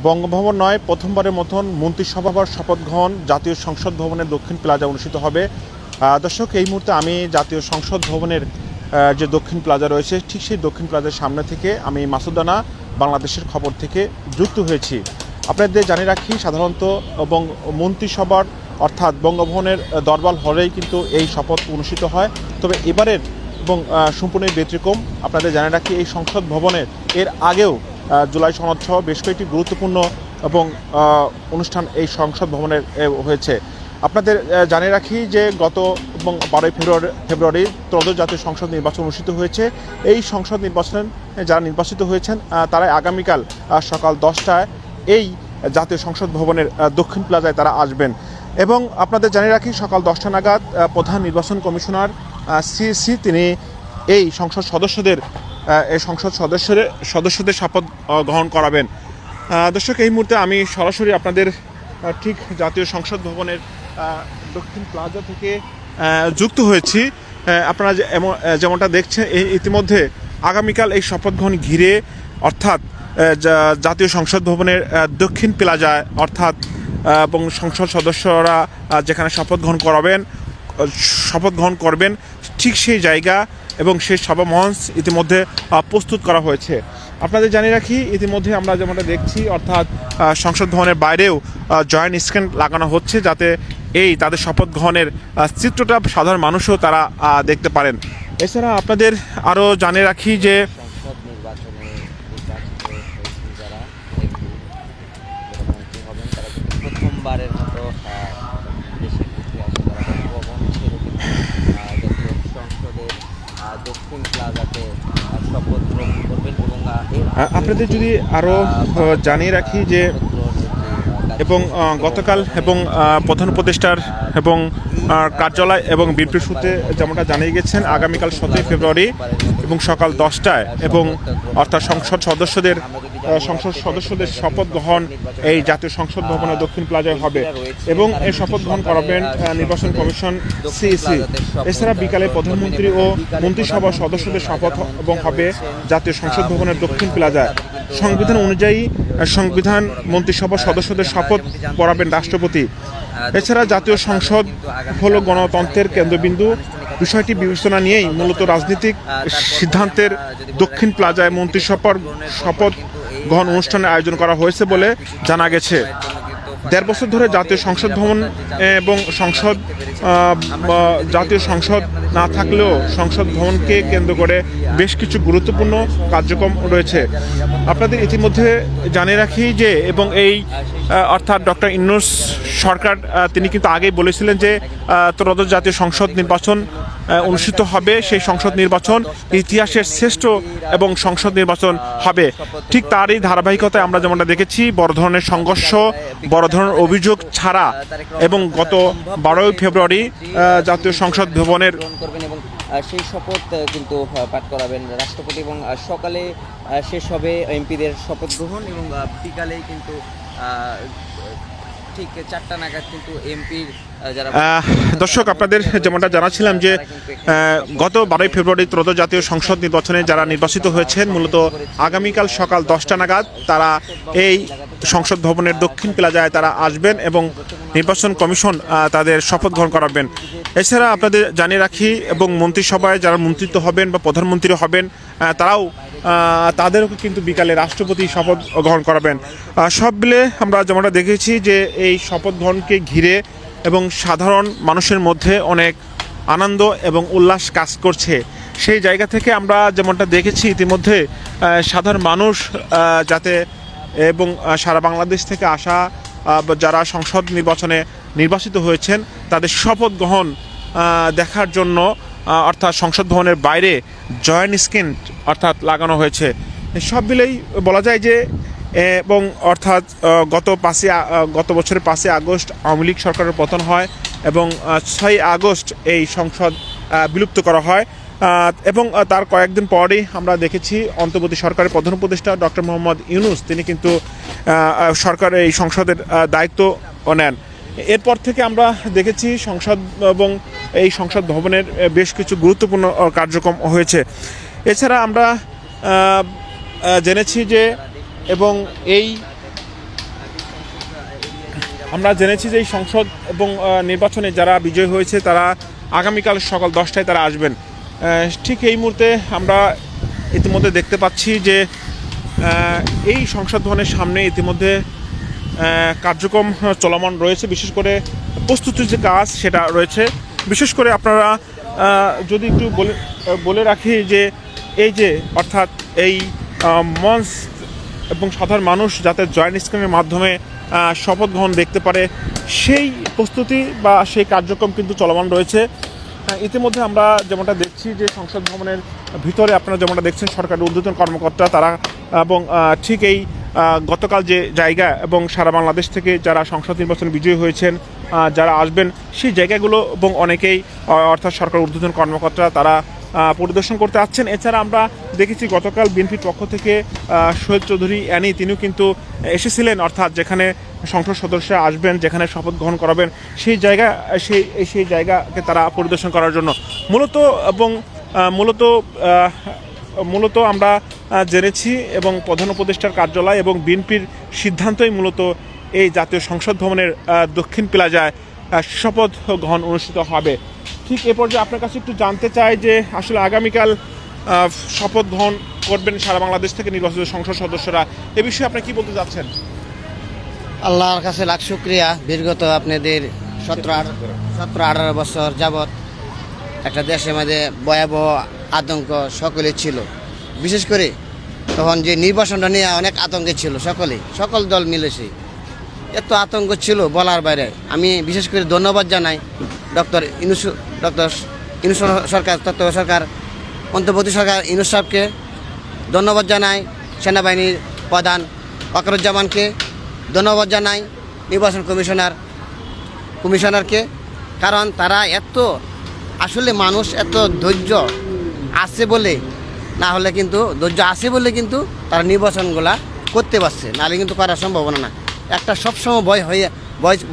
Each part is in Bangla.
বঙ্গভবন নয়, প্রথমবারের মতন মন্ত্রিসভার শপথ গ্রহণ জাতীয় সংসদ ভবনের দক্ষিণ প্লাজা অনুষ্ঠিত হবে। দর্শক, এই মুহূর্তে আমি জাতীয় সংসদ ভবনের যে দক্ষিণ প্লাজা রয়েছে, ঠিক সেই দক্ষিণ প্লাজার সামনে থেকে আমি মাসুদ রানা বাংলাদেশের খবর থেকে যুক্ত হয়েছি। আপনাদের জানিয়ে রাখি, সাধারণত এবং মন্ত্রিসভার অর্থাৎ বঙ্গভবনের দরবার হলেই কিন্তু এই শপথ অনুষ্ঠিত হয়। তবে এবারের এবং সম্পূর্ণ ব্যতিক্রম। আপনাদের জানিয়ে রাখি, এই সংসদ ভবনের এর আগেও জুলাই সনদ সহ বেশ কয়েকটি গুরুত্বপূর্ণ এবং অনুষ্ঠান এই সংসদ ভবনের হয়েছে। আপনাদের জানিয়ে রাখি যে গত এবং 12 ফেব্রুয়ারি ত্রয়োদশ জাতীয় সংসদ নির্বাচন অনুষ্ঠিত হয়েছে। এই সংসদ নির্বাচনে যারা নির্বাচিত হয়েছেন তারা আগামীকাল সকাল 10টায় এই জাতীয় সংসদ ভবনের দক্ষিণ প্লাজায় তারা আসবেন। এবং আপনাদের জানিয়ে রাখি, সকাল 10টা নাগাদ প্রধান নির্বাচন কমিশনার সিসি তিনি এই সংসদ সদস্যদের শপথ গ্রহণ করাবেন। দর্শক, এই মুহূর্তে আমি সরাসরি আপনাদের ঠিক জাতীয় সংসদ ভবনের দক্ষিণ প্লাজা থেকে যুক্ত হয়েছি। আপনারা যেমনটা দেখছেন, ইতিমধ্যে আগামীকাল এই শপথ গ্রহণ ঘিরে অর্থাৎ জাতীয় সংসদ ভবনের দক্ষিণ প্লাজায় অর্থাৎ এবং সংসদ সদস্যরা যেখানে শপথ গ্রহণ করবেন ঠিক সেই জায়গা এবং সেই সভা মঞ্চ ইতিমধ্যে প্রস্তুত করা হয়েছে। আপনাদের জানিয়ে রাখি, ইতিমধ্যে আমরা যেমনটা দেখছি অর্থাৎ সংসদ ভবনের বাইরেও জয়েন্ট স্ক্রিন লাগানো হচ্ছে, যাতে এই তাদের শপথ গ্রহণের চিত্রটা সাধারণ মানুষও তারা দেখতে পারেন। এছাড়া আপনাদের আরও জানিয়ে রাখি যে প্রথমবারের মতো দেশের ইতিহাসে তারা বঙ্গভবন ছেড়ে জাতীয় সংসদের দক্ষিণ প্লাজাতে শপথ গ্রহণ করবেন। এবং আপনাদের যদি আরও জানিয়ে রাখি যে এবং গতকাল এবং প্রধান উপদেষ্টার এবং কার্যালয় এবং বিএনপির সূত্রে যেমনটা জানিয়ে গেছেন, আগামীকাল 17 ফেব্রুয়ারি এবং সকাল 10টায় এবং অর্থাৎ সংসদ সদস্যদের শপথ গ্রহণ এই জাতীয় সংসদ ভবনের দক্ষিণ প্লাজায় হবে এবং এই শপথ গ্রহণ করাবেন নির্বাচন কমিশন সিইসি। এছাড়া বিকালে প্রধানমন্ত্রী ও মন্ত্রিসভার সদস্যদের শপথ এবং হবে জাতীয় সংসদ ভবনের দক্ষিণ প্লাজায়। সংবিধান অনুযায়ী সংবিধান মন্ত্রিসভার সদস্যদের শপথ পড়াবেন রাষ্ট্রপতি। এছাড়া জাতীয় সংসদ হলো গণতন্ত্রের কেন্দ্রবিন্দু। বিষয়টি বিবেচনা নিয়েই মূলত রাজনৈতিক সিদ্ধান্তের দক্ষিণ প্লাজায় মন্ত্রিসভার শপথ গ্রহণ অনুষ্ঠানের আয়োজন করা হয়েছে বলে জানা গেছে। 1.5 বছর ধরে জাতীয় সংসদ ভবন এবং জাতীয় সংসদ না থাকলেও সংসদ ভবনকে কেন্দ্র করে বেশ কিছু গুরুত্বপূর্ণ কার্যক্রম রয়েছে। আপনাদের ইতিমধ্যে জানিয়ে রাখি যে এবং এই অর্থাৎ ডক্টর ইউনূস সরকার তিনি কিন্তু আগেই বলেছিলেন যে ত্রয়োদশ জাতীয় সংসদ নির্বাচন অনুষ্ঠিত হবে। সেই সংসদ নির্বাচন ইতিহাসের শ্রেষ্ঠ এবং সংসদ নির্বাচন হবে। ঠিক তারই ধারাবাহিকতায় আমরা যেমনটা দেখেছি, বড় ধরনের সংঘর্ষ, বড় ধরনের অভিযোগ ছাড়া এবং গত 12 ফেব্রুয়ারি জাতীয় সংসদ ভবনের সেই শপথ কিন্তু পাঠ করাবেন রাষ্ট্রপতি এবং সকালে শেষ হবে এমপিদের শপথ গ্রহণ এবং বিকালেই কিন্তু ঠিক 4টা নাগাদ কিন্তু এমপির যারা দর্শক, আপনাদের যেমনটা জানাচ্ছিলাম যে গত 12 ফেব্রুয়ারি ত্রয়োদশ জাতীয় সংসদ নির্বাচনে যারা নির্বাচিত হয়েছেন মূলত আগামীকাল সকাল 10টা নাগাদ তারা এই সংসদ ভবনের দক্ষিণ প্লাজায় তারা আসবেন এবং নির্বাচন কমিশন তাদের শপথ গ্রহণ করাবেন। এছাড়া আপনাদের জানিয়ে রাখি এবং মন্ত্রিসভায় যারা মন্ত্রিত্ব হবেন বা প্রধানমন্ত্রী হবেন তারাও তাদেরও কিন্তু বিকালে রাষ্ট্রপতি শপথ গ্রহণ করাবেন। সব মিলে আমরা যেমনটা দেখেছি যে এই শপথ গ্রহণকে ঘিরে এবং সাধারণ মানুষের মধ্যে অনেক আনন্দ এবং উল্লাস কাজ করছে। সেই জায়গা থেকে আমরা যেমনটা দেখেছি ইতিমধ্যে সাধারণ মানুষ যাতে এবং সারা বাংলাদেশ থেকে আসা যারা সংসদ নির্বাচনে নির্বাচিত হয়েছেন তাদের শপথ গ্রহণ দেখার জন্য অর্থাৎ সংসদ ভবনের বাইরে জয়েন্ট স্ক্রিন অর্থাৎ লাগানো হয়েছে। সব মিলেই বলা যায় যে এবং অর্থাৎ গত বছরের 5 আগস্ট আওয়ামী লীগ সরকারের পতন হয় এবং 6 আগস্ট এই সংসদ বিলুপ্ত করা হয় এবং তার কয়েকদিন পরেই আমরা দেখেছি অন্তর্বর্তী সরকারের প্রধান উপদেষ্টা ডক্টর মোহাম্মদ ইউনূস তিনি কিন্তু সরকারের এই সংসদের দায়িত্ব নেন। এরপর থেকে আমরা দেখেছি সংসদ এবং এই সংসদ ভবনের বেশ কিছু গুরুত্বপূর্ণ কার্যক্রম হয়েছে। এছাড়া আমরা জেনেছি যে এবং এই আমরা জেনেছি যে এই সংসদ এবং নির্বাচনে যারা বিজয়ী হয়েছে তারা আগামীকাল সকাল 10টায় তারা আসবেন। ঠিক এই মুহূর্তে আমরা ইতিমধ্যে দেখতে পাচ্ছি যে এই সংসদ ভবনের সামনে ইতিমধ্যে কার্যক্রম চলমান রয়েছে, বিশেষ করে প্রস্তুতির যে কাজ সেটা রয়েছে। বিশেষ করে আপনারা যদি একটু বলে রাখি যে এই যে অর্থাৎ এই মঞ্চ এবং সাধারণ মানুষ যাতে জয়েন্ট স্ক্রিনের মাধ্যমে শপথ গ্রহণ দেখতে পারে সেই প্রস্তুতি বা সেই কার্যক্রম কিন্তু চলমান রয়েছে। ইতিমধ্যে আমরা যেমনটা দেখছি যে সংসদ ভবনের ভিতরে আপনারা যেমনটা দেখছেন সরকারের ঊর্ধ্বতন কর্মকর্তা তারা এবং ঠিক এই গতকাল যে জায়গা এবং সারা বাংলাদেশ থেকে যারা সংসদ নির্বাচনে বিজয়ী হয়েছেন যারা আসবেন সেই জায়গাগুলো এবং অনেকেই অর্থাৎ সরকার ঊর্ধ্বতন কর্মকর্তা তারা পরিদর্শন করতে আসছেন। এছাড়া আমরা দেখেছি গতকাল বিএনপির পক্ষ থেকে শহীদ চৌধুরী অ্যানি তিনিও কিন্তু এসেছিলেন, অর্থাৎ যেখানে সংসদ সদস্যরা আসবেন যেখানে শপথ গ্রহণ করাবেন সেই জায়গাকে তারা পরিদর্শন করার জন্য মূলত আমরা জেনেছি এবং প্রধান উপদেষ্টার কার্যালয় এবং বিএনপির সিদ্ধান্তই মূলত এই জাতীয় সংসদ ভবনের দক্ষিণ প্লাজায় শপথ গ্রহণ অনুষ্ঠিত হবে। ঠিক এ পর্যায়ে আপনার কাছে একটু জানতে চাই যে আসলে আগামীকাল শপথ গ্রহণ করবেন সারা বাংলাদেশ থেকে নির্বাচিত সংসদ সদস্যরা, এ বিষয়ে আপনি কি বলতে চাচ্ছেন? আল্লাহর কাছে লাখ শুক্রিয়া। বিগত আপনাদের 17-18 বছর যাবৎ একটা দেশের মধ্যে ভয়াবহ আতঙ্ক সকলে ছিল। বিশেষ করে তখন যে নির্বাচনটা নিয়ে অনেক আতঙ্কে ছিল সকল দল মিলেছে, এত আতঙ্ক ছিল বলার বাইরে। আমি বিশেষ করে ধন্যবাদ জানাই ডক্টর ইউনূস সরকার, তত্ত্ব সরকার, অন্তর্বর্তী সরকার ইউনূস সাহেবকে ধন্যবাদ জানাই, সেনাবাহিনীর প্রধান ওয়াকারুজ্জামানকে ধন্যবাদ জানাই, নির্বাচন কমিশনারকে, কারণ তারা আসলে মানুষ এত ধৈর্য আছে বলে, না হলে কিন্তু ধৈর্য আছে বলে কিন্তু তারা নির্বাচনগুলা করতে পারছে, নাহলে কিন্তু করার সম্ভাবনা না। একটা সবসময়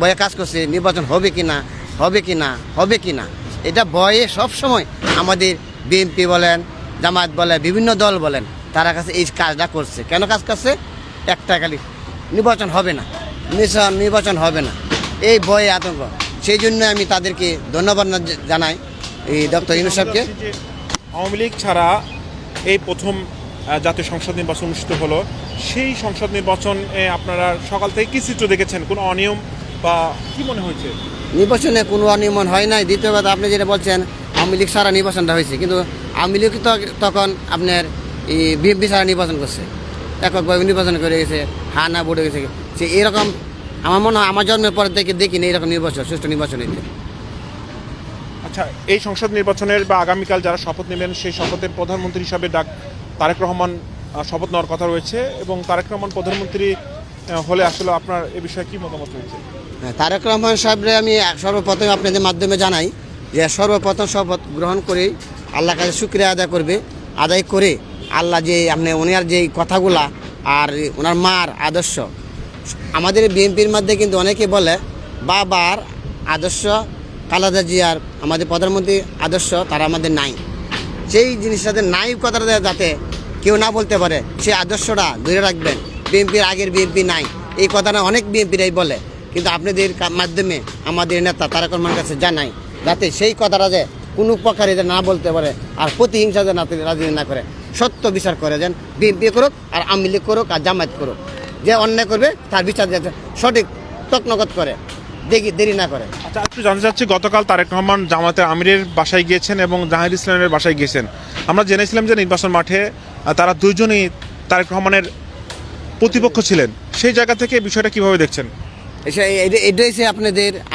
ভয়ে কাজ করছে, নির্বাচন হবে কি না। এটা ভয়ে সবসময় আমাদের বিএনপি বলেন, জামায়াত বলেন, বিভিন্ন দল বলেন, তারা কাছে এই কাজটা করছে। কেন কাজ করছে? একটা খালি নির্বাচন হবে না, এই ভয়ে আতঙ্ক। সেই জন্য আমি তাদেরকে ধন্যবাদ জানাই এই ডক্টর ইউনূস সাহেবকে। আওয়ামী লীগ ছাড়া এই প্রথম জাতীয় সংসদ নির্বাচন অনুষ্ঠিত হলো, সেই সংসদ নির্বাচনে আপনারা সকাল থেকে কি চিত্র দেখেছেন? কোনো অনিয়ম বা কি মনে হয়েছে? নির্বাচনে কোনো অনিয়ম হয় নাই। দ্বিতীয় কথা, আপনি যেটা বলছেন আওয়ামী লীগ ছাড়া নির্বাচনটা হয়েছে, কিন্তু আওয়ামী লীগ তখন আপনার এই বিএনপি ছাড়া নির্বাচন করছে, এককভাবে নির্বাচন করে গেছে, না বোর্ডে গেছে। সে এরকম আমার মনে হয় আমার জন্মের পর থেকে দেখিনি এরকম সুষ্ঠু নির্বাচন হইতে। আচ্ছা, এই সংসদ নির্বাচনের বা আগামীকাল যারা শপথ নেবেন সেই শপথের প্রধানমন্ত্রী হিসাবে তারেক রহমান শপথ নেওয়ার কথা রয়েছে, এবং তারেক রহমান প্রধানমন্ত্রী হলে আসলে আপনার এ বিষয়ে কি মতামত রয়েছে? তারেক রহমান সাহেবরে আমি সর্বপ্রথম আপনাদের মাধ্যমে জানাই যে সর্বপ্রথম শপথ গ্রহণ করে আল্লাহর কাছে শুকরিয়া আদায় করে আল্লাহ যে ওনার যে কথাগুলা আর ওনার মার আদর্শ, আমাদের বিএনপির মধ্যে কিন্তু অনেকে বলে বাবার আদর্শ, খালেদা জিয়ার আমাদের প্রধানমন্ত্রী আদর্শ তারা আমাদের নাই, সেই জিনিসটাতে নাই কথাটা যাতে কেউ না বলতে পারে, সেই আদর্শটা ধরে রাখবেন। বিএনপির আগের বিএনপি নাই এই কথাটা অনেক বিএনপিরাই বলে, কিন্তু আপনাদের মাধ্যমে আমাদের নেতা তারেক রহমানের কাছে জানাই যাতে সেই কথাটা যে কোনো প্রকারে না বলতে পারে, আর প্রতিহিংসা যেন রাজনীতি না করে, সত্য বিচার করে যেন বিএনপি করুক আর আওয়ামী লীগ করুক আর জামায়াত করুক, যে অন্যায় করবে তার বিচার যাতে সঠিক তৎনগত করে, দেরি না করে। আচ্ছা, একটু জানতে চাচ্ছি, গতকাল তারেক রহমান জামায়াতের আমিরের বাসায় গিয়েছেন এবং জাহির ইসলামের বাসায় গিয়েছেন। আমরা জেনেছিলাম যে নির্বাচন মাঠে তারা দুইজনই তারেক রহমানের প্রতিপক্ষ ছিলেন, সেই জায়গা থেকে বিষয়টা কিভাবে দেখছেন? এটা হচ্ছে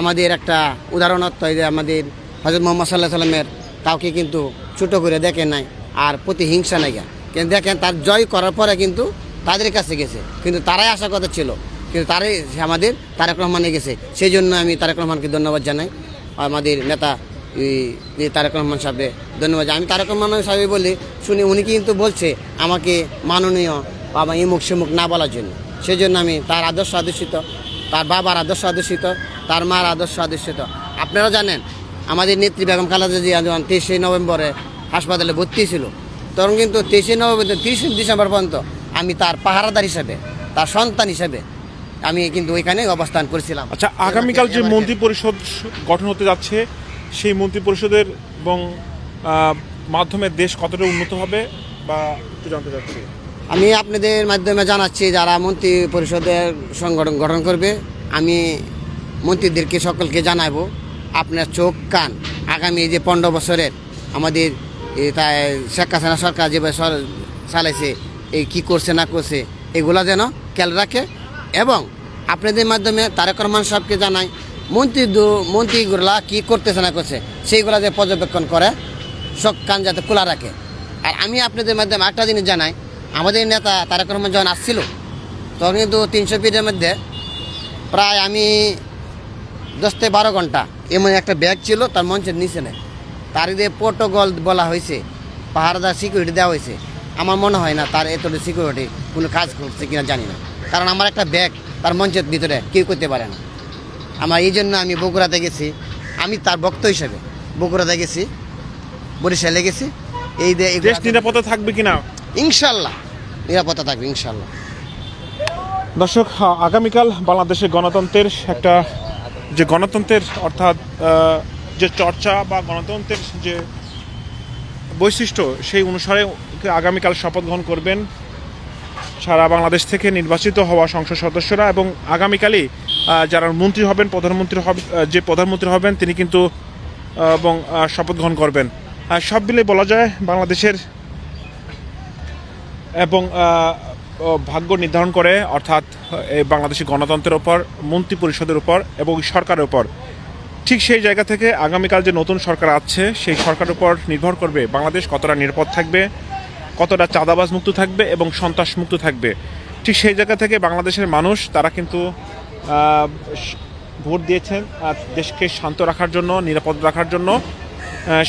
আমাদের একটা উদাহরণত্ব যে আমাদের হযরত মুহাম্মদ সাল্লাল্লাহু আলাইহি সাল্লামের কাউকে কিন্তু ছোট করে দেখেন নাই, আর প্রতিহিংসা নাই। কিন্তু দেখেন তার জয় করার পরে কিন্তু তাদের কাছে গেছে, কিন্তু তারাই আসার কথা ছিল, কিন্তু তারাই আমাদের তারেক রহমানে গেছে। সেই জন্য আমি তারেক রহমানকে ধন্যবাদ জানাই, আমাদের নেতা তারেক রহমান সাহেবকে ধন্যবাদ। আমি তারেক রহমান সাহেব বলি শুনি উনি কিন্তু বলছে আমাকে মাননীয় বা ইমুক সেমুক না বলার জন্য। সেই জন্য আমি তার আদর্শ আদর্শিত, তার বাবার আদর্শ আদর্শিত, তার মার আদর্শ আদর্শিত। আপনারা জানেন আমাদের নেত্রী বেগম খালেদা জিয়া যখন 23শে নভেম্বরে হাসপাতালে ভর্তি ছিল, তখন কিন্তু 23শে নভেম্বর 30 ডিসেম্বর পর্যন্ত আমি তার পাহারাদার হিসেবে, তার সন্তান হিসেবে আমি কিন্তু ওইখানে অবস্থান করেছিলাম। আচ্ছা, আগামীকাল যে মন্ত্রী পরিষদ গঠন হতে যাচ্ছে, সেই মন্ত্রী পরিষদের এবং মাধ্যমে দেশ কতটা উন্নত হবে বা একটু জানতে চাচ্ছি। আমি আপনাদের মাধ্যমে জানাচ্ছি, যারা মন্ত্রী পরিষদের সংগঠন গঠন করবে, আমি মন্ত্রীদেরকে সকলকে জানাবো, আপনার চোখ কান আগামী যে 15 বছরের আমাদের শেখ হাসিনা সরকার যেভাবে চালাইছে, এই কী করছে না করছে এগুলা যেন খেয়াল রাখে। এবং আপনাদের মাধ্যমে তারেক রহমান সাহেবকে জানাই, মন্ত্রীগুলা কী করতেছে না করছে সেইগুলা যে পর্যবেক্ষণ করে, চোখ কান যাতে খোলা রাখে। আর আমি আপনাদের মাধ্যমে একটা জিনিস জানাই, আমাদের নেতা তারেক রহমান যখন আসছিল তখন কিন্তু 300 ফিটের মধ্যে প্রায় আমি 10 থেকে 12 ঘন্টা এমন একটা ব্যাগ ছিল তার মঞ্চের নিচে নেই, তার যে প্রোটোকল বলা হয়েছে, পাহারাদার সিকিউরিটি দেওয়া হয়েছে, আমার মনে হয় না তার এতটা সিকিউরিটি কোনো কাজ করছে কিনা জানি না, কারণ আমার একটা ব্যাগ তার মঞ্চের ভিতরে কেউ করতে পারে না। আমার এই জন্য আমি বগুড়াতে গেছি, আমি তার বক্ত হিসেবে বগুড়াতে গেছি, বরিশালে গেছি। এই দেশ নিরাপত্তা থাকবে কিনা? ইনশাল্লাহ নিরাপত্তা থাকবে ইনশাল্লাহ। দর্শক, আগামীকাল বাংলাদেশের গণতন্ত্রের একটা যে গণতন্ত্রের অর্থাৎ যে চর্চা বা গণতন্ত্রের যে বৈশিষ্ট্য, সেই অনুসারে আগামীকাল শপথ গ্রহণ করবেন সারা বাংলাদেশ থেকে নির্বাচিত হওয়া সংসদ সদস্যরা। এবং আগামীকালই যারা মন্ত্রী হবেন, প্রধানমন্ত্রী হবেন তিনি কিন্তু এবং শপথ গ্রহণ করবেন। সব মিলে বলা যায় বাংলাদেশের এবং ভাগ্য নির্ধারণ করে, অর্থাৎ এই বাংলাদেশের গণতন্ত্রের উপর, মন্ত্রী পরিষদের উপর এবং সরকারের উপর। ঠিক সেই জায়গা থেকে আগামীকাল যে নতুন সরকার আছে, সেই সরকারের উপর নির্ভর করবে বাংলাদেশ কতটা নিরাপদ থাকবে, কতটা চাঁদাবাজ মুক্ত থাকবে এবং সন্ত্রাস মুক্ত থাকবে। ঠিক সেই জায়গা থেকে বাংলাদেশের মানুষ তারা কিন্তু ভোট দিয়েছেন দেশকে শান্ত রাখার জন্য, নিরাপদ রাখার জন্য।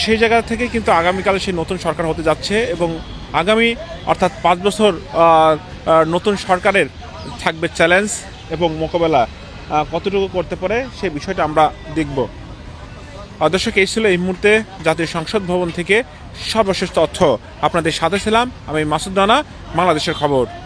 সেই জায়গা থেকে কিন্তু আগামীকাল সেই নতুন সরকার হতে যাচ্ছে এবং আগামী অর্থাৎ 5 বছর নতুন সরকারের থাকবে চ্যালেঞ্জ এবং মোকাবেলা কতটুকু করতে পারে, সেই বিষয়টা আমরা দেখব। দর্শক, এই ছিল এই মুহূর্তে জাতীয় সংসদ ভবন থেকে সর্বশেষ তথ্য। আপনাদের সাথে ছিলাম আমি মাসুদ রানা, বাংলাদেশের খবর।